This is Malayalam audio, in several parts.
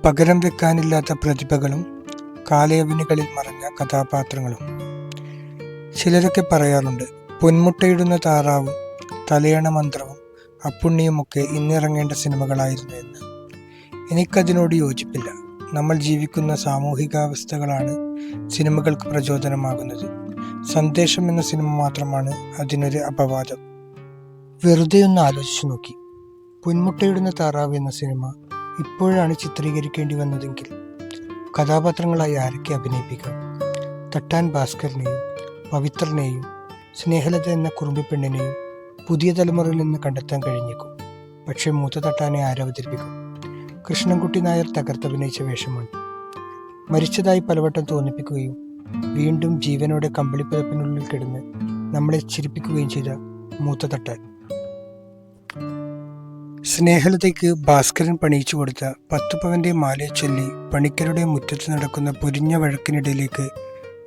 പകരം വെക്കാനില്ലാത്ത പ്രതിഭകളും കാലയവനികളിൽ മറഞ്ഞ കഥാപാത്രങ്ങളും. ചിലരൊക്കെ പറയാറുണ്ട്, പൊന്മുട്ടയിടുന്ന താറാവും തലയണ മന്ത്രവും അപ്പുണ്ണിയുമൊക്കെ ഇന്നിറങ്ങേണ്ട സിനിമകളായിരുന്നു എന്ന്. എനിക്കതിനോട് യോജിപ്പില്ല. നമ്മൾ ജീവിക്കുന്ന സാമൂഹികാവസ്ഥകളാണ് സിനിമകൾക്ക് പ്രചോദനമാകുന്നത്. സന്ദേശം എന്ന സിനിമ മാത്രമാണ് അതിനൊരു അപവാദം. വെറുതെ ഒന്ന് ആലോചിച്ചു നോക്കി, പൊന്മുട്ടയിടുന്ന താറാവ് എന്ന സിനിമ ഇപ്പോഴാണ് ചിത്രീകരിക്കേണ്ടി വന്നതെങ്കിൽ കഥാപാത്രങ്ങളായി ആരൊക്കെ അഭിനയിപ്പിക്കാം? തട്ടാൻ ഭാസ്കരനെയും പവിത്രനെയും സ്നേഹലത എന്ന കുറുമ്പിപ്പെണ്ണിനെയും പുതിയ തലമുറയിൽ നിന്ന് കണ്ടെത്താൻ കഴിഞ്ഞേക്കും. പക്ഷേ മൂത്ത തട്ടാനെ ആരവതരിപ്പിക്കും? കൃഷ്ണൻകുട്ടി നായർ തകർത്തഭിനയിച്ച വേഷമാണ്. മരിച്ചതായി പലവട്ടം തോന്നിപ്പിക്കുകയും വീണ്ടും ജീവനോടെ കമ്പിളിപ്പുതപ്പിനുള്ളിൽ കിടന്ന് നമ്മളെ ചിരിപ്പിക്കുകയും ചെയ്ത മൂത്ത തട്ടാൻ. സ്നേഹലതയ്ക്ക് ഭാസ്കരൻ പണിയിച്ചു കൊടുത്ത 10 പവന്റെ മാലയെ ചൊല്ലി പണിക്കരുടെ മുറ്റത്ത് നടക്കുന്ന പൊരിഞ്ഞ വഴക്കിനിടയിലേക്ക്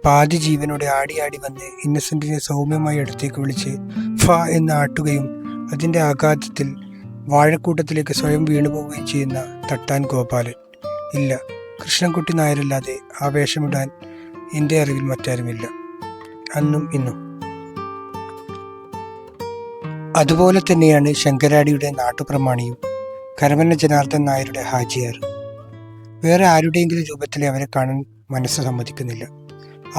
പാതി ജീവനോടെ ആടി വന്ന് ഇന്നസെന്റിനെ സൗമ്യമായി അടുത്തേക്ക് വിളിച്ച് ഫ എന്ന് ആട്ടുകയും അതിൻ്റെ ആഘാതത്തിൽ വാഴക്കൂട്ടത്തിലേക്ക് സ്വയം വീണുപോവുകയും ചെയ്യുന്ന തട്ടാൻ ഗോപാലൻ. ഇല്ല, കൃഷ്ണൻകുട്ടി നായരല്ലാതെ ആ വേഷമിടാൻ എൻ്റെ അറിവിൽ മറ്റാരുമില്ല, അന്നും ഇന്നും. അതുപോലെ തന്നെയാണ് ശങ്കരാടിയുടെ നാട്ടുപ്രമാണിയും കരമന ജനാർദ്ദൻ നായരുടെ ഹാജിയാർ. വേറെ ആരുടെയെങ്കിലും രൂപത്തിലെ അവരെ കാണാൻ മനസ്സ് സമ്മതിക്കുന്നില്ല.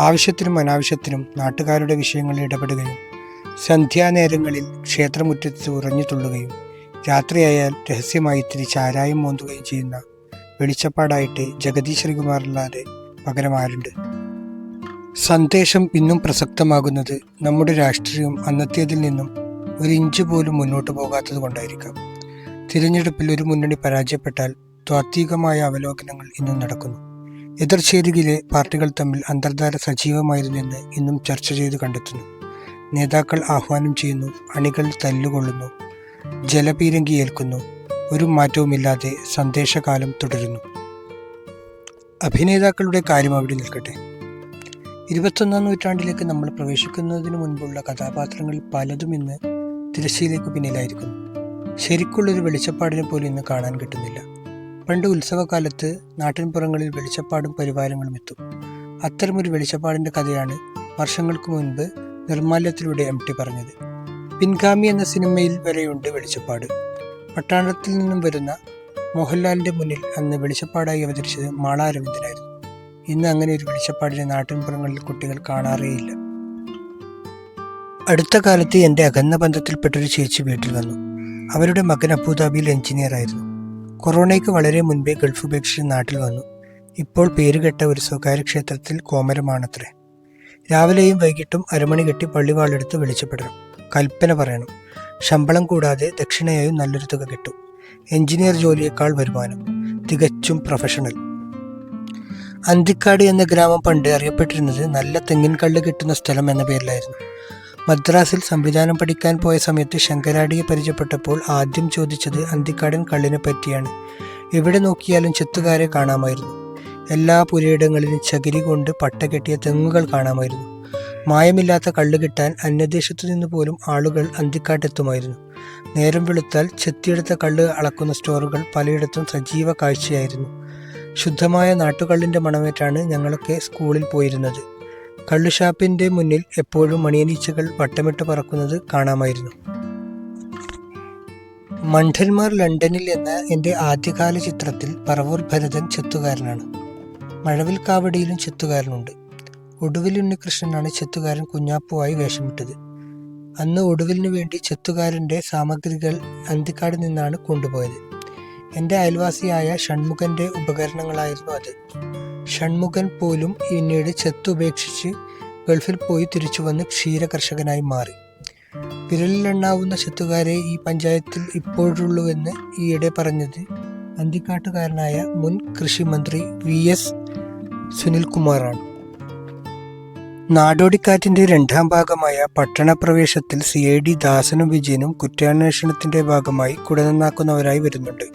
ആവശ്യത്തിനും അനാവശ്യത്തിനും നാട്ടുകാരുടെ വിഷയങ്ങളിൽ ഇടപെടുകയും സന്ധ്യാനേരങ്ങളിൽ ക്ഷേത്രമുറ്റത്ത് ഉറഞ്ഞു തുള്ളുകയും രാത്രിയായാൽ രഹസ്യമായി ഇത്തിരി ചാരായം മോന്തുകയും ചെയ്യുന്ന വെളിച്ചപ്പാടായിട്ട് ജഗതി ശ്രീകുമാറില്ലാതെ പകരമാരുണ്ട്? സന്ദേശം ഇന്നും പ്രസക്തമാകുന്നത് നമ്മുടെ രാഷ്ട്രീയം അന്നത്തേതിൽ നിന്നും ഒരു ഇഞ്ച് പോലും മുന്നോട്ട് പോകാത്തത് കൊണ്ടായിരിക്കാം. തിരഞ്ഞെടുപ്പിൽ ഒരു മുന്നണി പരാജയപ്പെട്ടാൽ താത്വികമായ അവലോകനങ്ങൾ ഇന്നും നടക്കുന്നു. എതിർചേരിയിലെ പാർട്ടികൾ തമ്മിൽ അന്തർധാര സജീവമായിരുന്നെന്ന് ഇന്നും ചർച്ച ചെയ്ത് കണ്ടെത്തുന്നു. നേതാക്കൾ ആഹ്വാനം ചെയ്യുന്നു, അണികൾ തല്ലുകൊള്ളുന്നു, ജലപീരങ്കി ഏൽക്കുന്നു. ഒരു മാറ്റവുമില്ലാതെ സന്ദേശകാലം തുടരുന്നു. അഭിനേതാക്കളുടെ കാര്യം അവിടെ നിൽക്കട്ടെ. 21ാം നൂറ്റാണ്ടിലേക്ക് നമ്മൾ പ്രവേശിക്കുന്നതിന് മുൻപുള്ള കഥാപാത്രങ്ങളിൽ പലതും ഇന്ന് തിരശ്ശീലയ്ക്ക് പിന്നിലായിരിക്കുന്നു. ശരിക്കുള്ളൊരു വെളിച്ചപ്പാടിനെ പോലും ഇന്ന് കാണാൻ കിട്ടുന്നില്ല. പണ്ട് ഉത്സവകാലത്ത് നാട്ടിൻപുറങ്ങളിൽ വെളിച്ചപ്പാടും പരിവാരങ്ങളും എത്തും. അത്തരമൊരു വെളിച്ചപ്പാടിൻ്റെ കഥയാണ് വർഷങ്ങൾക്ക് മുൻപ് നിർമാല്യത്തിലൂടെ MT പറഞ്ഞത്. പിൻഗാമി എന്ന സിനിമയിൽ വരെയുണ്ട് വെളിച്ചപ്പാട്. പട്ടാളത്തിൽ നിന്നും വരുന്ന മോഹൻലാലിൻ്റെ മുന്നിൽ അന്ന് വെളിച്ചപ്പാടായി അവതരിച്ചത് മാള അരവിന്ദനായിരുന്നു. ഇന്ന് അങ്ങനെ ഒരു വെളിച്ചപ്പാടിനെ നാട്ടിൻപുറങ്ങളിൽ കുട്ടികൾ കാണാറേയില്ല. അടുത്ത കാലത്ത് എൻ്റെ അകന്ന ബന്ധത്തിൽപ്പെട്ടൊരു ചേച്ചി വീട്ടിൽ വന്നു. അവരുടെ മകൻ അബുദാബിയിൽ എഞ്ചിനീയറായിരുന്നു. കൊറോണയ്ക്ക് വളരെ മുൻപേ ഗൾഫ് ഉപേക്ഷിച്ച് നാട്ടിൽ വന്നു. ഇപ്പോൾ പേരുകെട്ട ഒരു സ്വകാര്യ ക്ഷേത്രത്തിൽ കോമരമാണത്രേ. രാവിലെയും വൈകിട്ടും അരമണി കെട്ടി പള്ളിവാളെടുത്ത് വെളിച്ചപ്പെടണം, കൽപ്പന പറയണം. ശമ്പളം കൂടാതെ ദക്ഷിണയായും നല്ലൊരു തുക കിട്ടും. എഞ്ചിനീയർ ജോലിയേക്കാൾ വരുമാനം. തികച്ചും പ്രൊഫഷണൽ. അന്തിക്കാട് എന്ന ഗ്രാമം പണ്ട് അറിയപ്പെട്ടിരുന്നത് നല്ല തെങ്ങിൻ കള്ള് കിട്ടുന്ന സ്ഥലം എന്ന പേരിലായിരുന്നു. മദ്രാസിൽ സംവിധാനം പഠിക്കാൻ പോയ സമയത്ത് ശങ്കരാടിയെ പരിചയപ്പെട്ടപ്പോൾ ആദ്യം ചോദിച്ചത് അന്തിക്കാടൻ കള്ളിനെ പറ്റിയാണ്. എവിടെ നോക്കിയാലും ചെത്തുകാരെ കാണാമായിരുന്നു. എല്ലാ പുരയിടങ്ങളിലും ചകിരി കൊണ്ട് പട്ട കെട്ടിയ തെങ്ങുകൾ കാണാമായിരുന്നു. മായമില്ലാത്ത കള്ള് കിട്ടാൻ അന്യദേശത്തു നിന്ന് പോലും ആളുകൾ അന്തിക്കാട്ടെത്തുമായിരുന്നു. നേരം വെളുത്താൽ ചെത്തിയെടുത്ത കള്ള് അളക്കുന്ന സ്റ്റോറുകൾ പലയിടത്തും സജീവ കാഴ്ചയായിരുന്നു. ശുദ്ധമായ നാട്ടുകള്ളിൻ്റെ മണമേറ്റാണ് ഞങ്ങളൊക്കെ സ്കൂളിൽ പോയിരുന്നത്. കള്ളുഷാപ്പിൻ്റെ മുന്നിൽ എപ്പോഴും മണിയനീച്ചകൾ വട്ടമിട്ട് പറക്കുന്നത് കാണാമായിരുന്നു. മണ്ഡന്മാർ ലണ്ടനിൽ എന്ന എൻ്റെ ആദ്യകാല ചിത്രത്തിൽ പറവൂർ ഭരതൻ ചെത്തുകാരനാണ്. മഴവിൽ കാവടിയിലും ചെത്തുകാരനുണ്ട്. ഒടുവിൽ ഉണ്ണികൃഷ്ണനാണ് ചെത്തുകാരൻ കുഞ്ഞാപ്പുവായി വേഷമിട്ടത്. അന്ന് ഒടുവിലിനു വേണ്ടി ചെത്തുകാരൻ്റെ സാമഗ്രികൾ അന്തിക്കാട് നിന്നാണ് കൊണ്ടുപോയത്. എൻ്റെ അയൽവാസിയായ ഷൺമുഖൻ്റെ ഉപകരണങ്ങളായിരുന്നു അത്. ഷൺമുഖൻ പോലും പിന്നീട് ചെത്തുപേക്ഷിച്ച് ഗൾഫിൽ പോയി തിരിച്ചു വന്ന് ക്ഷീര കർഷകനായി മാറി. വിരലിലെണ്ണാവുന്ന ചെത്തുകാരെ ഈ പഞ്ചായത്തിൽ ഇപ്പോഴുള്ളൂവെന്ന് ഈയിടെ പറഞ്ഞത് അന്തിക്കാട്ടുകാരനായ മുൻ കൃഷിമന്ത്രി VS സുനിൽകുമാറാണ്. നാടോടിക്കാറ്റിൻ്റെ 2ാം ഭാഗമായ പട്ടണപ്രവേശത്തിൽ CID ദാസനും വിജയനും കുറ്റാന്വേഷണത്തിൻ്റെ ഭാഗമായി കുട നന്നാക്കുന്നവരായി വരുന്നുണ്ട്.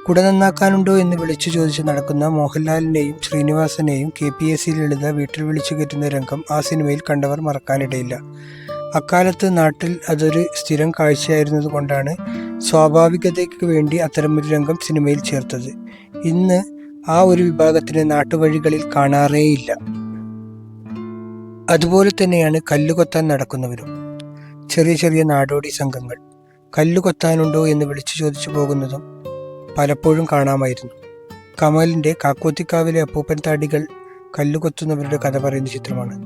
കുട നന്നാക്കാനുണ്ടോ എന്ന് വിളിച്ചു ചോദിച്ച് നടക്കുന്ന മോഹൻലാലിനെയും ശ്രീനിവാസനെയും KPSC ലളിത വീട്ടിൽ വിളിച്ചു കയറ്റുന്ന രംഗം ആ സിനിമയിൽ കണ്ടവർ മറക്കാനിടയില്ല. അക്കാലത്ത് നാട്ടിൽ അതൊരു സ്ഥിരം കാഴ്ചയായിരുന്നത് കൊണ്ടാണ് സ്വാഭാവികതയ്ക്ക് വേണ്ടി അത്തരമൊരു രംഗം സിനിമയിൽ ചേർത്തത്. ഇന്ന് ആ ഒരു വിഭാഗത്തിന് നാട്ടുവഴികളിൽ കാണാറേയില്ല. അതുപോലെ തന്നെയാണ് കല്ലുകൊത്താൻ നടക്കുന്നവരും. ചെറിയ ചെറിയ നാടോടി സംഘങ്ങൾ കല്ലുകൊത്താനുണ്ടോ എന്ന് വിളിച്ചു ചോദിച്ചു പോകുന്നതും പലപ്പോഴും കാണാമായിരുന്നു. കമലിൻ്റെ കാക്കോത്തിക്കാവിലെ അപ്പൂപ്പൻ താടികൾ കല്ലുകൊത്തുന്നവരുടെ കഥ പറയുന്ന ചിത്രമാണ്.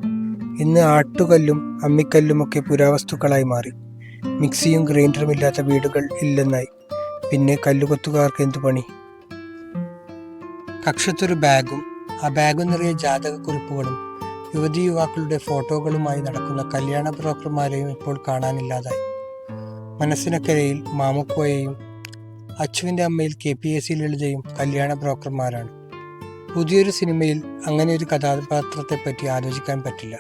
ഇന്ന് ആട്ടുകല്ലും അമ്മിക്കല്ലുമൊക്കെ പുരാവസ്തുക്കളായി മാറി. മിക്സിയും ഗ്രൈൻഡറും ഇല്ലാത്ത വീടുകൾ ഇല്ലെന്നായി. പിന്നെ കല്ലുകൊത്തുകാർക്ക് എന്തു പണി? കക്ഷത്തൊരു ബാഗും ആ ബാഗും നിറയെ ജാതകക്കുറിപ്പുകളും യുവതി യുവാക്കളുടെ ഫോട്ടോകളുമായി നടക്കുന്ന കല്യാണ ബ്രോക്കർമാരെയും ഇപ്പോൾ കാണാനില്ലാതായി. മനസ്സിനക്കരയിൽ മാമുക്കോയെയും അച്ചുവിൻ്റെ അമ്മയിൽ KPSC ലളിതയും കല്യാണ ബ്രോക്കർമാരാണ്. പുതിയൊരു സിനിമയിൽ അങ്ങനെ ഒരു കഥാപാത്രത്തെപ്പറ്റി ആലോചിക്കാൻ പറ്റില്ല.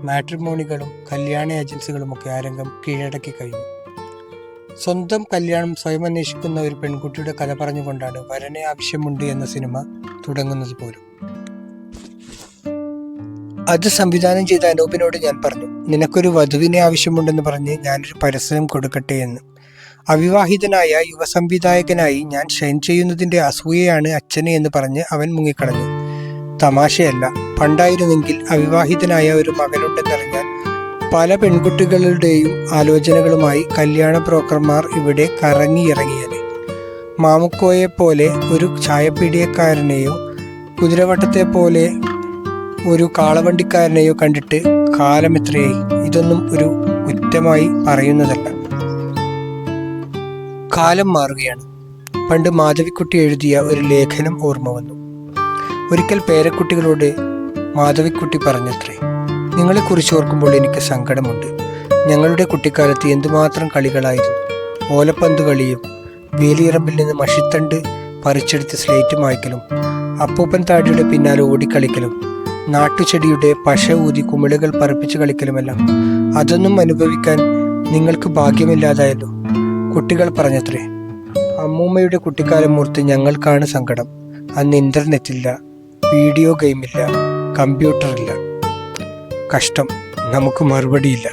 മാട്രിമോണികളും കല്യാണ ഏജൻസികളുമൊക്കെ ആ രംഗം കീഴടക്കി കഴിഞ്ഞു. സ്വന്തം കല്യാണം സ്വയം അന്വേഷിക്കുന്ന ഒരു പെൺകുട്ടിയുടെ കഥ പറഞ്ഞുകൊണ്ടാണ് വരനെ ആവശ്യമുണ്ട് എന്ന സിനിമ തുടങ്ങുന്നത് പോലും. അത് സംവിധാനം ചെയ്ത അനൂപിനോട് ഞാൻ പറഞ്ഞു, നിനക്കൊരു വധുവിനെ ആവശ്യമുണ്ടെന്ന് പറഞ്ഞ് ഞാനൊരു പരസ്യം കൊടുക്കട്ടെ എന്ന്. അവിവാഹിതനായ യുവസംവിധായകനായി ഞാൻ ഷൈൻ ചെയ്യുന്നതിൻ്റെ അസൂയയാണ് അച്ഛനെ എന്ന് പറഞ്ഞ് അവൻ മുങ്ങിക്കളഞ്ഞു. തമാശയല്ല. പണ്ടായിരുന്നെങ്കിൽ അവിവാഹിതനായ ഒരു മകനുണ്ടെന്നറിഞ്ഞാൽ പല പെൺകുട്ടികളുടെയും ആലോചനകളുമായി കല്യാണ ബ്രോക്കർമാർ ഇവിടെ കറങ്ങിയിറങ്ങിയത്. മാമുക്കോയെ പോലെ ഒരു ചായപ്പീടിയക്കാരനെയോ കുതിരവട്ടത്തെ പോലെ ഒരു കാളവണ്ടിക്കാരനെയോ കണ്ടിട്ട് കാലമെത്രയായി. ഇതൊന്നും ഒരു കുറ്റമായി പറയുന്നതല്ല. കാലം മാറുകയാണ്. പണ്ട് മാധവിക്കുട്ടി എഴുതിയ ഒരു ലേഖനം ഓർമ്മ വന്നു. ഒരിക്കൽ പേരക്കുട്ടികളോട് മാധവിക്കുട്ടി പറഞ്ഞത്രേ, നിങ്ങളെക്കുറിച്ച് ഓർക്കുമ്പോൾ എനിക്ക് സങ്കടമുണ്ട്. ഞങ്ങളുടെ കുട്ടിക്കാലത്ത് എന്തുമാത്രം കളികളായിരുന്നു. ഓലപ്പന്ത് കളിയും വേലിയിറമ്പിൽ നിന്ന് മഷിത്തണ്ട് പറിച്ചെടുത്ത് സ്ലേറ്റ് മായ്ക്കലും അപ്പൂപ്പൻ താടിയുടെ പിന്നാലെ ഓടിക്കളിക്കലും നാട്ടുചെടിയുടെ പശ ഊതി കുമിളുകൾ പറപ്പിച്ച് കളിക്കലുമെല്ലാം. അതൊന്നും അനുഭവിക്കാൻ നിങ്ങൾക്ക് ഭാഗ്യമില്ലാതായല്ലോ. കുട്ടികൾ പറഞ്ഞത്രേ, അമ്മൂമ്മയുടെ കുട്ടിക്കാലം ഓർത്ത് ഞങ്ങൾക്കാണ് സങ്കടം. അന്ന് ഇൻ്റർനെറ്റില്ല, വീഡിയോ ഗെയിമില്ല, കമ്പ്യൂട്ടറില്ല. കഷ്ടം, നമുക്ക് മറുപടിയില്ല.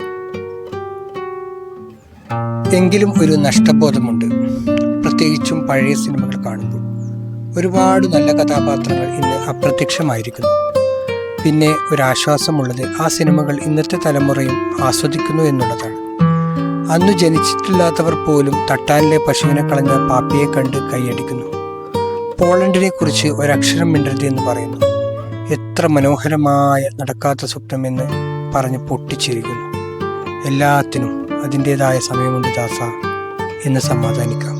എങ്കിലും ഒരു നഷ്ടബോധമുണ്ട്, പ്രത്യേകിച്ചും പഴയ സിനിമകൾ കാണുമ്പോൾ. ഒരുപാട് നല്ല കഥാപാത്രങ്ങൾ ഇന്ന് അപ്രത്യക്ഷമായിരിക്കുന്നു. പിന്നെ ഒരാശ്വാസമുള്ളത് ആ സിനിമകൾ ഇന്നത്തെ തലമുറയും ആസ്വദിക്കുന്നു എന്നുള്ളതാണ്. അന്ന് ജനിച്ചിട്ടില്ലാത്തവർ പോലും തട്ടാനിലെ പശുവിനെ കളഞ്ഞ പാപ്പിയെ കണ്ട് കൈയടിക്കുന്നു. പോളണ്ടിനെ കുറിച്ച് ഒരക്ഷരം മിണ്ടരുത് എന്ന് പറയുന്നു. എത്ര മനോഹരമായ നടക്കാത്ത സ്വപ്നമെന്ന് പറഞ്ഞ് പൊട്ടിച്ചിരിക്കുന്നു. എല്ലാത്തിനും അതിൻ്റെതായ സമയമുണ്ട് ദാസ എന്ന് സമാധാനിക്കാം.